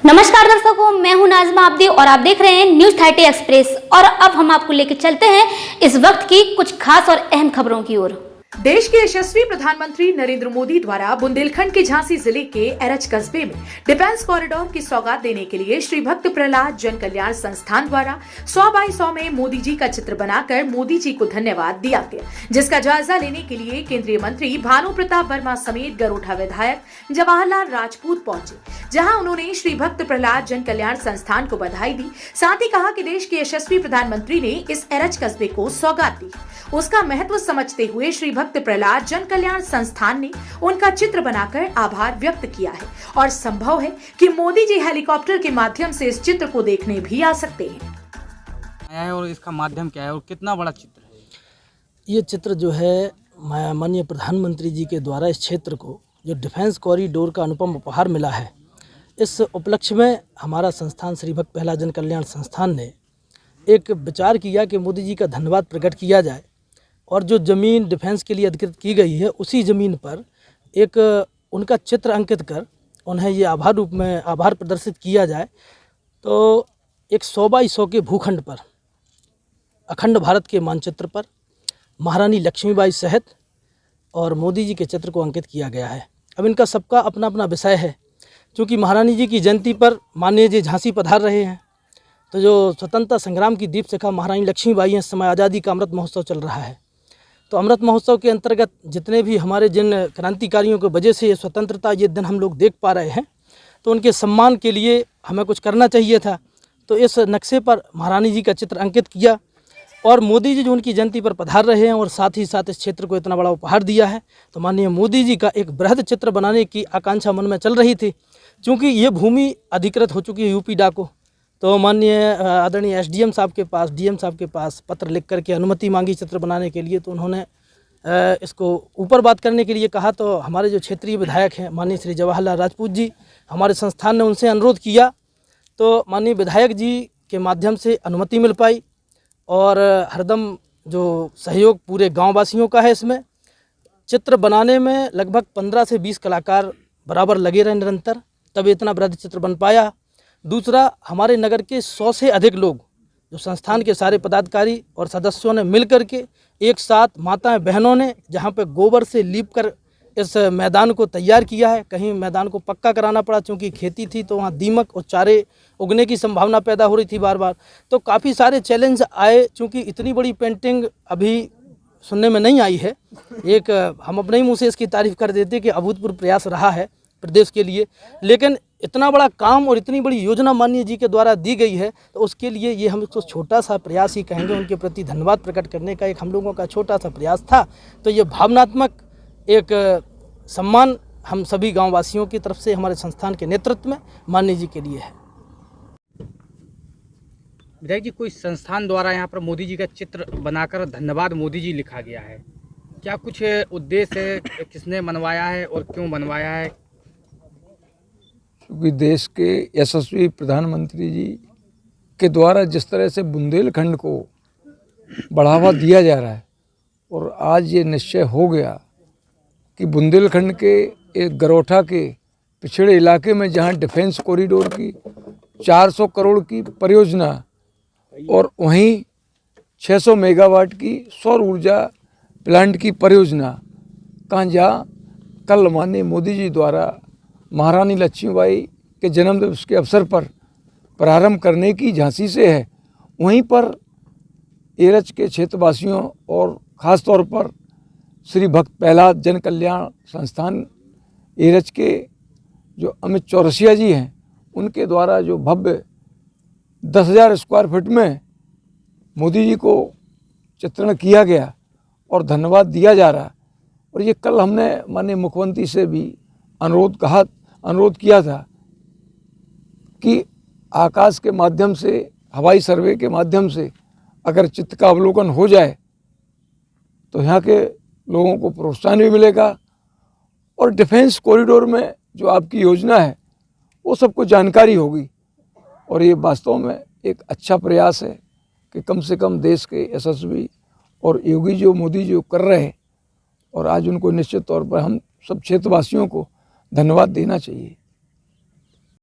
नमस्कार दर्शकों, मैं हूं नाज़मा आब्दी और आप देख रहे हैं न्यूज़ 30 एक्सप्रेस। और अब हम आपको लेकर चलते हैं इस वक्त की कुछ खास और अहम खबरों की ओर। देश के यशस्वी प्रधानमंत्री नरेंद्र मोदी द्वारा बुंदेलखंड के झांसी जिले के एरच कस्बे में डिफेंस कॉरिडोर की सौगात देने के लिए श्री भक्त प्रहलाद जन कल्याण संस्थान द्वारा 100 बाई 100 में मोदी जी का चित्र बनाकर मोदी जी को धन्यवाद दिया गया, जिसका जायजा लेने के लिए केंद्रीय मंत्री भानु प्रताप वर्मा समेत गरोठा विधायक जवाहरलाल राजपूत पहुंचे, जहां उन्होंने श्री भक्त प्रहलाद जन कल्याण संस्थान को बधाई दी। साथ ही कहा कि देश के यशस्वी प्रधानमंत्री ने इस एरच कस्बे को सौगात दी। उसका महत्व समझते हुए श्री भक्त प्रहलाद जन कल्याण संस्थान ने उनका चित्र बनाकर आभार व्यक्त किया है और संभव है कि मोदी जी हेलीकॉप्टर के माध्यम से इस चित्र को देखने भी आ सकते हैं। और इसका माध्यम क्या है और कितना बड़ा चित्र है? ये चित्र जो है माननीय प्रधानमंत्री जी के द्वारा इस क्षेत्र को जो डिफेंस कॉरिडोर का अनुपम उपहार मिला है, इस उपलक्ष्य में हमारा संस्थान श्री भक्त प्रहलाद जन कल्याण संस्थान ने एक विचार किया कि मोदी जी का धन्यवाद प्रकट किया जाए और जो ज़मीन डिफेंस के लिए अधिकृत की गई है उसी ज़मीन पर एक उनका चित्र अंकित कर उन्हें ये आभार रूप में आभार प्रदर्शित किया जाए। तो एक 100 बाई 100 के भूखंड पर अखंड भारत के मानचित्र पर महारानी लक्ष्मीबाई सहित और मोदी जी के चित्र को अंकित किया गया है। अब इनका सबका अपना अपना विषय है। क्योंकि महारानी जी की जयंती पर माननीय जी झांसी पधार रहे हैं, तो जो स्वतंत्रता संग्राम की दीप शिखा महारानी लक्ष्मीबाई हैं, इस समय आज़ादी का अमृत महोत्सव चल रहा है। तो अमृत महोत्सव के अंतर्गत जितने भी हमारे जिन क्रांतिकारियों की वजह से ये स्वतंत्रता ये दिन हम लोग देख पा रहे हैं, तो उनके सम्मान के लिए हमें कुछ करना चाहिए था। तो इस नक्शे पर महारानी जी का चित्र अंकित किया और मोदी जी जो उनकी जयंती पर पधार रहे हैं और साथ ही साथ इस क्षेत्र को इतना बड़ा उपहार दिया है, तो माननीय मोदी जी का एक बृहद चित्र बनाने की आकांक्षा मन में चल रही थी। क्योंकि ये भूमि अधिकृत हो चुकी है यूपी डाको, तो माननीय आदरणीय एसडीएम साहब के पास, डीएम साहब के पास पत्र लिख करके अनुमति मांगी चित्र बनाने के लिए। तो उन्होंने इसको ऊपर बात करने के लिए कहा। तो हमारे जो क्षेत्रीय विधायक हैं माननीय श्री जवाहरलाल राजपूत जी, हमारे संस्थान ने उनसे अनुरोध किया, तो माननीय विधायक जी के माध्यम से अनुमति मिल पाई और हरदम जो सहयोग पूरे गाँव वासियों का है। इसमें चित्र बनाने में लगभग 15 से 20 कलाकार बराबर लगे रहे निरंतर, तब इतना बृहद चित्र बन पाया। दूसरा, हमारे नगर के 100 से अधिक लोग जो संस्थान के सारे पदाधिकारी और सदस्यों ने मिल कर के एक साथ माताएं बहनों ने जहां पे गोबर से लीप कर इस मैदान को तैयार किया है। कहीं मैदान को पक्का कराना पड़ा, क्योंकि खेती थी तो वहाँ दीमक और चारे उगने की संभावना पैदा हो रही थी बार बार। तो काफ़ी सारे चैलेंज आए, क्योंकि इतनी बड़ी पेंटिंग अभी सुनने में नहीं आई है। एक हम अपने ही मुँह से इसकी तारीफ़ कर देते कि अभूतपूर्व प्रयास रहा है प्रदेश के लिए, लेकिन इतना बड़ा काम और इतनी बड़ी योजना माननीय जी के द्वारा दी गई है, तो उसके लिए ये हम इसको छोटा सा प्रयास ही कहेंगे। उनके प्रति धन्यवाद प्रकट करने का एक हम लोगों का छोटा सा प्रयास था। तो ये भावनात्मक एक सम्मान हम सभी गाँव वासियों की तरफ से हमारे संस्थान के नेतृत्व में माननीय जी के लिए है। विधायक जी, कोई संस्थान द्वारा यहाँ पर मोदी जी का चित्र बनाकर धन्यवाद मोदी जी लिखा गया है, क्या कुछ उद्देश्य है? किसने बनवाया है और क्यों बनवाया है? क्योंकि देश के यशस्वी प्रधानमंत्री जी के द्वारा जिस तरह से बुंदेलखंड को बढ़ावा दिया जा रहा है और आज ये निश्चय हो गया कि बुंदेलखंड के एक गरोठा के पिछड़े इलाके में जहां डिफेंस कॉरिडोर की 400 करोड़ की परियोजना और वहीं 600 मेगावाट की सौर ऊर्जा प्लांट की परियोजना जहाँ कल माननीय मोदी जी द्वारा महारानी लक्ष्मीबाई के जन्म दिवस के अवसर पर प्रारंभ करने की झांसी से है, वहीं पर एरच के क्षेत्रवासियों और ख़ास तौर पर श्री भक्त प्रहलाद जन कल्याण संस्थान एरच के जो अमित चौरसिया जी हैं, उनके द्वारा जो भव्य 10,000 स्क्वायर फीट में मोदी जी को चित्रण किया गया और धन्यवाद दिया जा रहा है। और ये कल हमने माननीय मुख्यमंत्री से भी अनुरोध किया था कि आकाश के माध्यम से, हवाई सर्वे के माध्यम से अगर चित्र का अवलोकन हो जाए तो यहाँ के लोगों को प्रोत्साहन भी मिलेगा और डिफेंस कॉरिडोर में जो आपकी योजना है वो सबको जानकारी होगी। और ये वास्तव में एक अच्छा प्रयास है कि कम से कम देश के यशस्वी और योगी जो मोदी जी कर रहे हैं, और आज उनको निश्चित तौर पर हम सब क्षेत्रवासियों को धन्यवाद देना चाहिए।